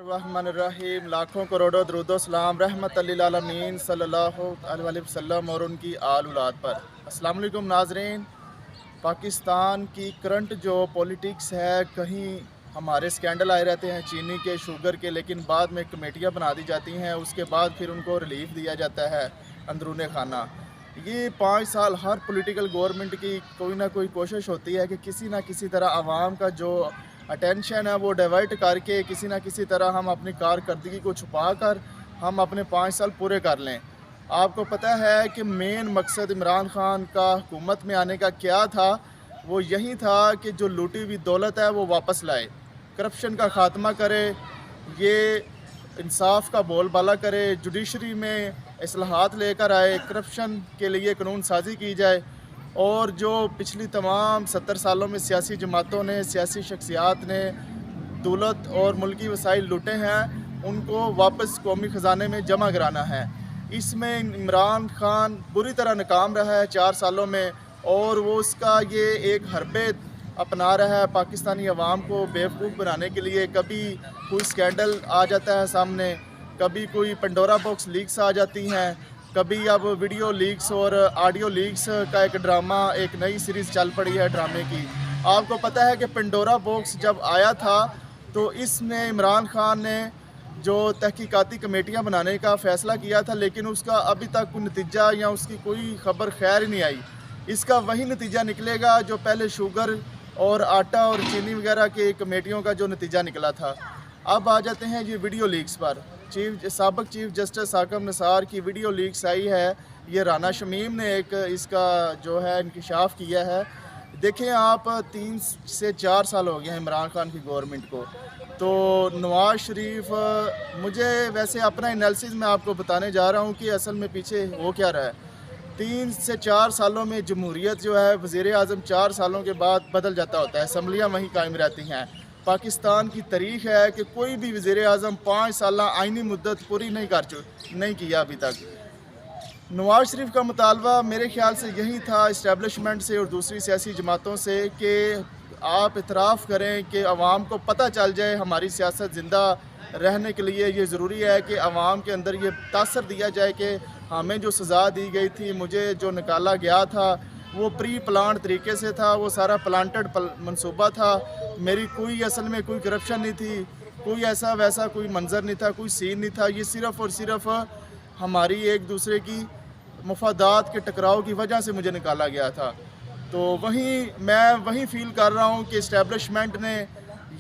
रहमान लाखों करोड़ों दरूदो सलाम रहमत लिल आलमीन सल्लल्लाहु अलैहि वसल्लम और उनकी आल औलाद पर। अस्सलाम वालेकुम नाज़रीन। पाकिस्तान की करंट जो पॉलिटिक्स है, कहीं हमारे स्कैंडल आए रहते हैं चीनी के, शुगर के, लेकिन बाद में कमेटियाँ बना दी जाती हैं, उसके बाद फिर उनको रिलीफ दिया जाता है अंदरूने खाना। ये 5 साल हर पॉलिटिकल गवर्नमेंट की कोई ना कोई कोशिश होती है कि किसी ना किसी तरह आवाम का जो अटेंशन है वो डाइवर्ट करके किसी ना किसी तरह हम अपनी कारकर्दगी को छुपा कर हम अपने 5 साल पूरे कर लें। आपको पता है कि मेन मकसद इमरान खान का हुकूमत में आने का क्या था? वो यही था कि जो लूटी हुई दौलत है वो वापस लाए, करप्शन का ख़ात्मा करे, ये इंसाफ का बोलबाला करे, जुडिशरी में इस्लाहात लेकर आए, करप्शन के लिए कानून साजी की जाए, और जो पिछली तमाम 70 सालों में सियासी जमातों ने, सियासी शख्सियात ने दौलत और मुल्की वसाइल लूटे हैं, उनको वापस कौमी ख़जाने में जमा कराना है। इसमें इमरान खान बुरी तरह नाकाम रहा है 4 सालों में, और वो उसका ये एक हरबे अपना रहा है पाकिस्तानी अवाम को बेवकूफ़ बनाने के लिए। कभी कोई स्कैंडल आ जाता है सामने, कभी कोई पंडोरा बॉक्स लीक्स आ जाती हैं, कभी अब वीडियो लीक्स और ऑडियो लीक्स का एक ड्रामा, एक नई सीरीज़ चल पड़ी है ड्रामे की। आपको पता है कि पंडोरा बॉक्स जब आया था तो इसमें इमरान खान ने जो तहकीकाती कमेटियां बनाने का फ़ैसला किया था, लेकिन उसका अभी तक कोई नतीजा या उसकी कोई खबर खैर ही नहीं आई। इसका वही नतीजा निकलेगा जो पहले शुगर और आटा और चीनी वगैरह की कमेटियों का जो नतीजा निकला था। अब आ जाते हैं ये वीडियो लीक्स पर। साबिक़ चीफ़ जस्टिस हाकिम निसार की वीडियो लीक्स आई है। ये राना शमीम ने एक इसका जो है इंकिशाफ किया है। देखें आप, 3 से 4 साल हो गए हैं इमरान खान की गवर्नमेंट को। तो नवाज़ शरीफ, मुझे वैसे अपना एनालिसिस मैं आपको बताने जा रहा हूँ कि असल में पीछे हो क्या रहा है। 3 से 4 सालों में जमहूरियत जो है, वज़ीर आज़म 4 सालों के बाद बदल जाता होता है, असम्बलियाँ वहीं कायम रहती हैं। पाकिस्तान की तारीख़ है कि कोई भी वज़ीर आज़म 5 साल आइनी मुद्दत पूरी नहीं किया अभी तक। नवाज़ शरीफ का मुतालबा मेरे ख़्याल से यही था इस्टेब्लिशमेंट से और दूसरी सियासी जमातों से कि आप इतराफ़ करें कि अवाम को पता चल जाए हमारी सियासत ज़िंदा रहने के लिए ये ज़रूरी है कि अवाम के अंदर ये तासर दिया जाए कि हमें जो सज़ा दी गई थी, मुझे जो निकाला गया था, वो प्री प्लान तरीके से था, वो सारा प्लांटेड मंसूबा था। मेरी कोई असल में कोई करप्शन नहीं थी, कोई ऐसा वैसा कोई मंज़र नहीं था, कोई सीन नहीं था। ये सिर्फ़ और सिर्फ़ हमारी एक दूसरे की मफादात के टकराव की वजह से मुझे निकाला गया था। तो मैं वहीं फ़ील कर रहा हूँ कि इस्टेब्लिशमेंट ने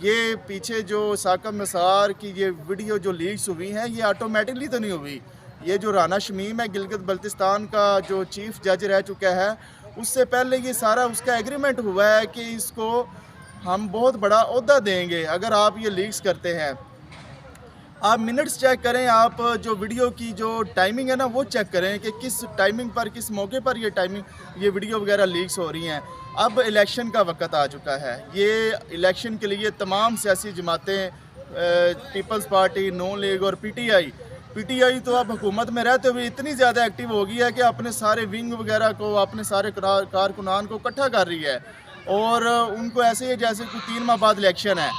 ये पीछे जो हाकिम निसार की ये वीडियो जो लीक्स हुई हैं, ये ऑटोमेटिकली तो नहीं हुई। ये जो राना शमीम है, गिलगित बल्तिस्तान का जो चीफ़ जज रह चुका है, उससे पहले ये सारा उसका एग्रीमेंट हुआ है कि इसको हम बहुत बड़ा ओहदा देंगे अगर आप ये लीक्स करते हैं। आप मिनट्स चेक करें, आप जो वीडियो की जो टाइमिंग है ना, वो चेक करें कि किस टाइमिंग पर, किस मौके पर ये वीडियो वगैरह लीक्स हो रही हैं। अब इलेक्शन का वक्त आ चुका है। ये इलेक्शन के लिए तमाम सियासी जमातें, पीपल्स पार्टी, नून लीग और पीटीआई तो अब हुकूमत में रहते हुए इतनी ज़्यादा एक्टिव हो गई है कि अपने सारे विंग वगैरह को, अपने सारे कारकुनान को इकट्ठा कर रही है, और उनको ऐसे ही जैसे कोई 3 माह बाद इलेक्शन है।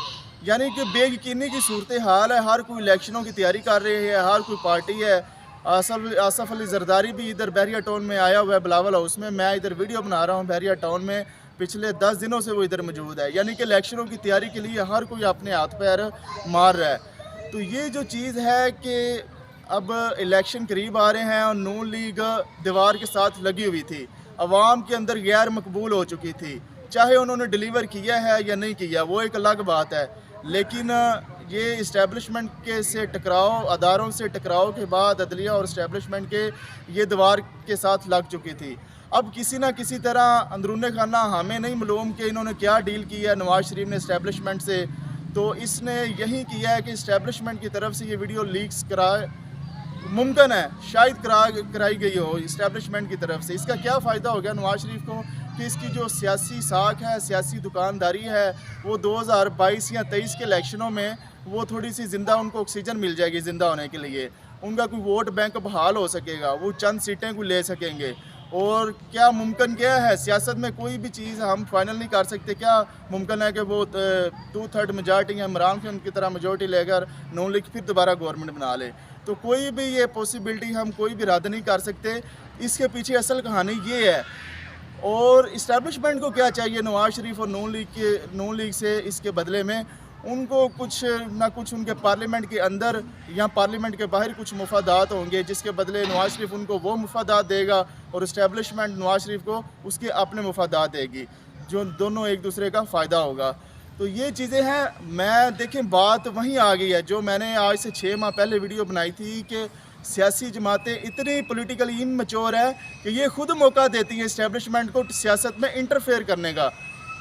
यानी कि बेयकीनी की सूरत हाल है। हर कोई इलेक्शनों की तैयारी कर रही है, हर कोई पार्टी है। आसफ अली जरदारी भी इधर बहरिया टाउन में आया हुआ है, बिलावल हाउस में। मैं इधर वीडियो बना रहा हूँ बहरिया टाउन में, पिछले 10 दिनों से वो इधर मौजूद है। यानी कि इलेक्शनों की तैयारी के लिए हर कोई अपने हाथ पैर मार रहा है। तो ये जो चीज़ है कि अब इलेक्शन करीब आ रहे हैं और नून लीग दीवार के साथ लगी हुई थी, अवाम के अंदर गैर मकबूल हो चुकी थी। चाहे उन्होंने डिलीवर किया है या नहीं किया, वो एक अलग बात है, लेकिन ये इस्टेब्लिशमेंट के से टकराव, अदारों से टकराव के बाद अदलिया और इस्टेब्लिशमेंट के ये दीवार के साथ लग चुकी थी। अब किसी ना किसी तरह अंदरूने खाना हमें नहीं मालूम कि इन्होंने क्या डील की है नवाज़ शरीफ ने इस्टेब्लिशमेंट से। तो इसने यही किया है कि इस्टेब्लिशमेंट की तरफ से ये वीडियो लीक्स मुमकिन है शायद कराई गई हो इस्टेब्लिशमेंट की तरफ से। इसका क्या फ़ायदा हो गया नवाज़ शरीफ को कि इसकी जो सियासी साख है, सियासी दुकानदारी है, वो 2022 या 23 के इलेक्शनों में वो थोड़ी सी ज़िंदा, उनको ऑक्सीजन मिल जाएगी ज़िंदा होने के लिए। उनका कोई वोट बैंक बहाल हो सकेगा, वो चंद सीटें को ले सकेंगे। اور کیا ممکن کیا ہے سیاست میں کوئی بھی چیز ہم فائنل نہیں کر سکتے. کیا ممکن ہے کہ وہ 2/3 میجارٹی یا عمران خان کی طرح میجورٹی لے کر نون لیگ پھر دوبارہ گورنمنٹ بنا لے. تو کوئی بھی یہ پاسبلٹی ہم کوئی بھی رد نہیں کر سکتے. اس کے پیچھے اصل کہانی یہ ہے. اور اسٹیبلشمنٹ کو کیا چاہیے نواز شریف اور نون لیگ سے اس کے بدلے میں ان کو کچھ نہ کچھ ان کے پارلیمنٹ کے اندر یا پارلیمنٹ کے باہر کچھ مفادات ہوں گے جس کے بدلے نواز شریف ان کو وہ مفادات دے گا اور اسٹیبلشمنٹ نواز شریف کو اس کے اپنے مفادات دے گی جو دونوں ایک دوسرے کا فائدہ ہوگا. تو یہ چیزیں ہیں. میں دیکھیں بات وہیں آ گئی ہے جو میں نے آج سے 6 ماہ پہلے ویڈیو بنائی تھی کہ سیاسی جماعتیں اتنی پولیٹیکلی انمیچور ہے کہ یہ خود موقع دیتی ہیں اسٹیبلشمنٹ کو سیاست میں انٹرفیئر کرنے کا.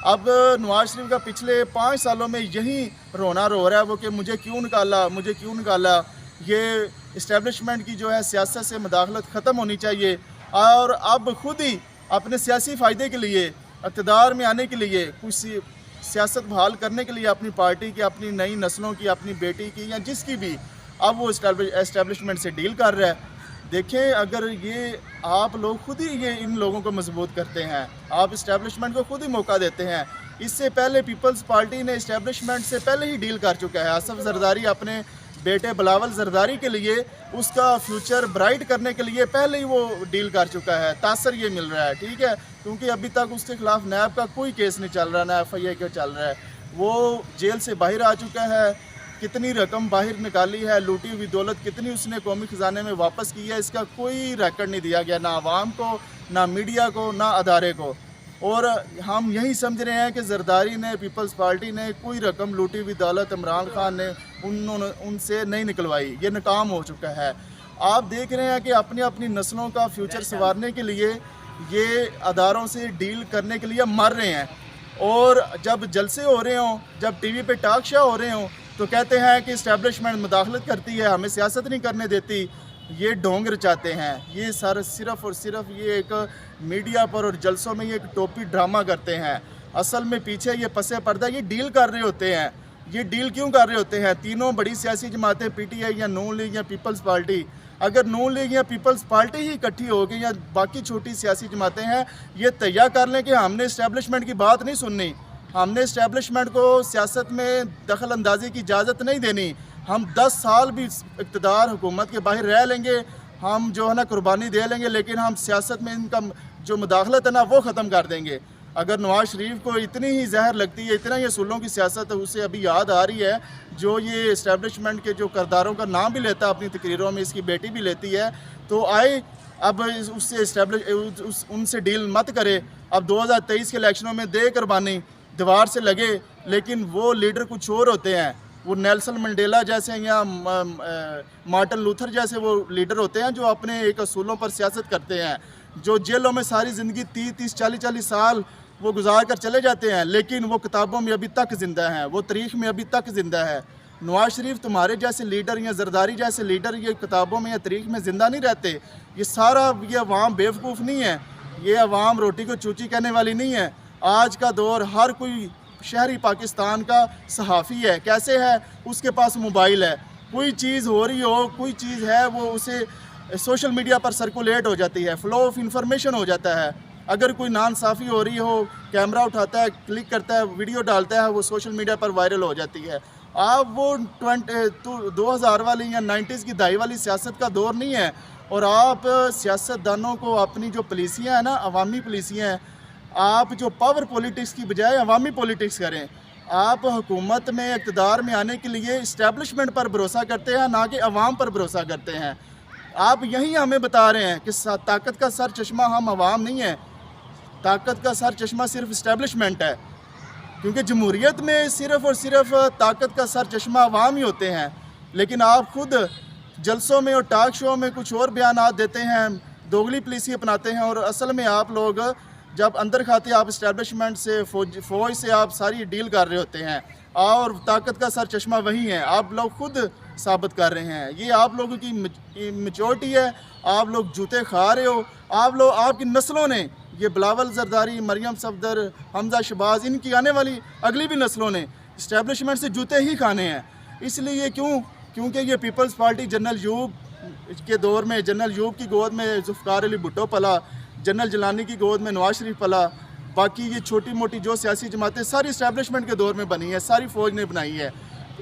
اب نواز شریف کا پچھلے 5 سالوں میں یہی رونا رو رہا ہے وہ کہ مجھے کیوں نکالا. یہ اسٹیبلشمنٹ کی جو ہے سیاست سے مداخلت ختم ہونی چاہیے اور اب خود ہی اپنے سیاسی فائدے کے لیے اقتدار میں آنے کے لیے کچھ سیاست بحال کرنے کے لیے اپنی پارٹی کی اپنی نئی نسلوں کی اپنی بیٹی کی یا جس کی بھی اب وہ اسٹیبلشمنٹ سے ڈیل کر رہا ہے. دیکھیں اگر یہ آپ لوگ خود ہی یہ ان لوگوں کو مضبوط کرتے ہیں آپ اسٹیبلشمنٹ کو خود ہی موقع دیتے ہیں. اس سے پہلے پیپلز پارٹی نے اسٹیبلشمنٹ سے پہلے ہی ڈیل کر چکا ہے. آصف زرداری اپنے بیٹے بلاول زرداری کے لیے اس کا فیوچر برائٹ کرنے کے لیے پہلے ہی وہ ڈیل کر چکا ہے. تاثر یہ مل رہا ہے ٹھیک ہے کیونکہ ابھی تک اس کے خلاف نیب کا کوئی کیس نہیں چل رہا نہ FIA کا چل رہا ہے. وہ جیل سے باہر آ چکا ہے. کتنی رقم باہر نکالی ہے لوٹی ہوئی دولت کتنی اس نے قومی خزانے میں واپس کی ہے اس کا کوئی ریکارڈ نہیں دیا گیا نہ عوام کو نہ میڈیا کو نہ ادارے کو. اور ہم یہی سمجھ رہے ہیں کہ زرداری نے پیپلز پارٹی نے کوئی رقم لوٹی ہوئی دولت عمران خان نے ان سے نہیں نکلوائی. یہ ناکام ہو چکا ہے. آپ دیکھ رہے ہیں کہ اپنی نسلوں کا فیوچر سنوارنے کے لیے یہ اداروں سے ڈیل کرنے کے لیے مر رہے ہیں. اور جب جلسے ہو رہے ہوں جب ٹی وی پہ ٹاک شو ہو رہے ہوں تو کہتے ہیں کہ اسٹیبلشمنٹ مداخلت کرتی ہے ہمیں سیاست نہیں کرنے دیتی. یہ ڈھونگ رچاتے ہیں. یہ صرف اور صرف یہ ایک میڈیا پر اور جلسوں میں یہ ایک ٹوپی ڈرامہ کرتے ہیں. اصل میں پیچھے یہ پسے پردہ یہ ڈیل کر رہے ہوتے ہیں. یہ ڈیل کیوں کر رہے ہوتے ہیں؟ تینوں بڑی سیاسی جماعتیں PTI یا نون لیگ یا پیپلز پارٹی اگر نون لیگ یا پیپلز پارٹی ہی اکٹھی ہوگی یا باقی چھوٹی سیاسی جماعتیں ہیں یہ طے کر لیں کہ ہم نے اسٹیبلشمنٹ کی بات نہیں سننی. ہم نے اسٹیبلشمنٹ کو سیاست میں دخل اندازی کی اجازت نہیں دینی. ہم 10 سال بھی اقتدار حکومت کے باہر رہ لیں گے ہم جو ہے نا قربانی دے لیں گے لیکن ہم سیاست میں ان کا جو مداخلت ہے نا وہ ختم کر دیں گے. اگر نواز شریف کو اتنی ہی زہر لگتی ہے اتنا ہی اصولوں کی سیاست اسے ابھی یاد آ رہی ہے جو یہ اسٹیبلشمنٹ کے جو کرداروں کا نام بھی لیتا ہے اپنی تقریروں میں اس کی بیٹی بھی لیتی ہے تو آئے اب اس سے ان سے ڈیل مت کرے. اب 2023 کے الیکشنوں میں دے قربانی دیوار سے لگے لیکن وہ لیڈر کچھ اور ہوتے ہیں. وہ نیلسن منڈیلا جیسے یا مارٹن لوتھر جیسے وہ لیڈر ہوتے ہیں جو اپنے ایک اصولوں پر سیاست کرتے ہیں جو جیلوں میں ساری زندگی 30 40 سال وہ گزار کر چلے جاتے ہیں لیکن وہ کتابوں میں ابھی تک زندہ ہیں وہ تاریخ میں ابھی تک زندہ ہے. نواز شریف تمہارے جیسے لیڈر یا زرداری جیسے لیڈر یہ کتابوں میں یا تاریخ میں زندہ نہیں رہتے. یہ عوام بیوقوف نہیں ہے. یہ عوام روٹی کو چوچی کہنے والی نہیں ہے. آج کا دور ہر کوئی شہری پاکستان کا صحافی ہے. کیسے ہے؟ اس کے پاس موبائل ہے. کوئی چیز ہو رہی ہو کوئی چیز ہے وہ اسے سوشل میڈیا پر سرکولیٹ ہو جاتی ہے. فلو آف انفارمیشن ہو جاتا ہے. اگر کوئی ناانصافی ہو رہی ہو کیمرہ اٹھاتا ہے کلک کرتا ہے ویڈیو ڈالتا ہے وہ سوشل میڈیا پر وائرل ہو جاتی ہے. آپ وہ 2000 والی یا 90s کی دہائی والی سیاست کا دور نہیں ہے. اور آپ سیاستدانوں کو اپنی جو پالیسیاں ہیں نا عوامی پالیسیاں ہیں آپ جو پاور پولیٹکس کی بجائے عوامی پولیٹکس کریں. آپ حکومت میں اقتدار میں آنے کے لیے اسٹیبلشمنٹ پر بھروسہ کرتے ہیں نہ کہ عوام پر بھروسہ کرتے ہیں. آپ یہی ہمیں بتا رہے ہیں کہ طاقت کا سر چشمہ ہم عوام نہیں ہیں. طاقت کا سر چشمہ صرف اسٹیبلشمنٹ ہے کیونکہ جمہوریت میں صرف اور صرف طاقت کا سر چشمہ عوام ہی ہوتے ہیں. لیکن آپ خود جلسوں میں اور ٹاک شو میں کچھ اور بیانات دیتے ہیں دوگلی پالیسی اپناتے ہیں اور اصل میں آپ لوگ جب اندر کھاتے آپ اسٹیبلشمنٹ سے فوج سے آپ ساری ڈیل کر رہے ہوتے ہیں اور طاقت کا سر چشمہ وہی ہیں. آپ لوگ خود ثابت کر رہے ہیں. یہ آپ لوگوں کی میچورٹی ہے. آپ لوگ جوتے کھا رہے ہو. آپ کی نسلوں نے یہ بلاول زرداری مریم صفدر حمزہ شہباز ان کی آنے والی اگلی بھی نسلوں نے اسٹیبلشمنٹ سے جوتے ہی کھانے ہیں. اس لیے کیونکہ یہ پیپلز پارٹی جنرل یوب کے دور میں جنرل یوب کی گود میں ذوالفقار علی بھٹو پلا जनरल जिलानी की गोद में नवाज शरीफ पला, बाकी ये छोटी मोटी जो सियासी जमातें सारी इस्टेब्लिशमेंट के दौर में बनी है, सारी फ़ौज ने बनाई है।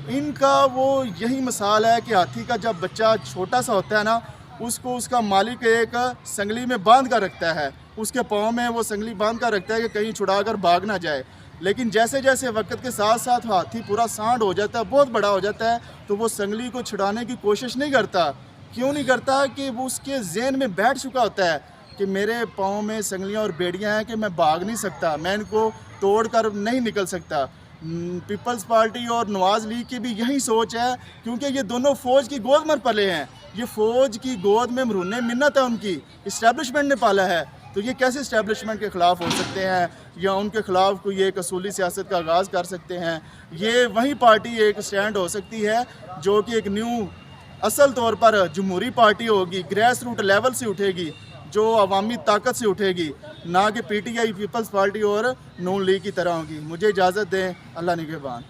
इनका वो यही मिसाल है कि हाथी का जब बच्चा छोटा सा होता है ना, उसको उसका मालिक एक संगली में बांध कर रखता है, उसके पाँव में वो संगली बांध कर रखता है कि कहीं छुड़ा कर भाग ना जाए। लेकिन जैसे जैसे वक्त के साथ साथ हाथी पूरा सांड हो जाता है, बहुत बड़ा हो जाता है, तो वो संगली को छुड़ाने की कोशिश नहीं करता। क्यों नहीं करता? कि वो उसके ज़हन में बैठ चुका होता है कि मेरे पाँव में संगलियाँ और बेड़ियाँ हैं कि मैं भाग नहीं सकता, मैं इनको तोड़ कर नहीं निकल सकता। पीपल्स पार्टी और नवाज़ लीग की भी यही सोच है, क्योंकि ये दोनों फ़ौज की गोद में पले हैं। ये फ़ौज की गोद में मरूने मिन्नत है उनकी, इस्टेब्लिशमेंट ने पाला है। तो ये कैसे इस्टेब्लिशमेंट के ख़िलाफ़ हो सकते हैं या उनके ख़िलाफ़ कोई एक असूली सियासत का आगाज़ कर सकते हैं? ये वही पार्टी एक स्टैंड हो सकती है जो कि एक न्यू असल तौर पर जमहूरी पार्टी होगी, ग्रेस रूट लेवल से उठेगी, जो अवामी ताकत से उठेगी, ना कि PTI पीपल्स पार्टी और नून लीग की तरह होगी। मुझे इजाज़त दें, अल्लाह निगहबान।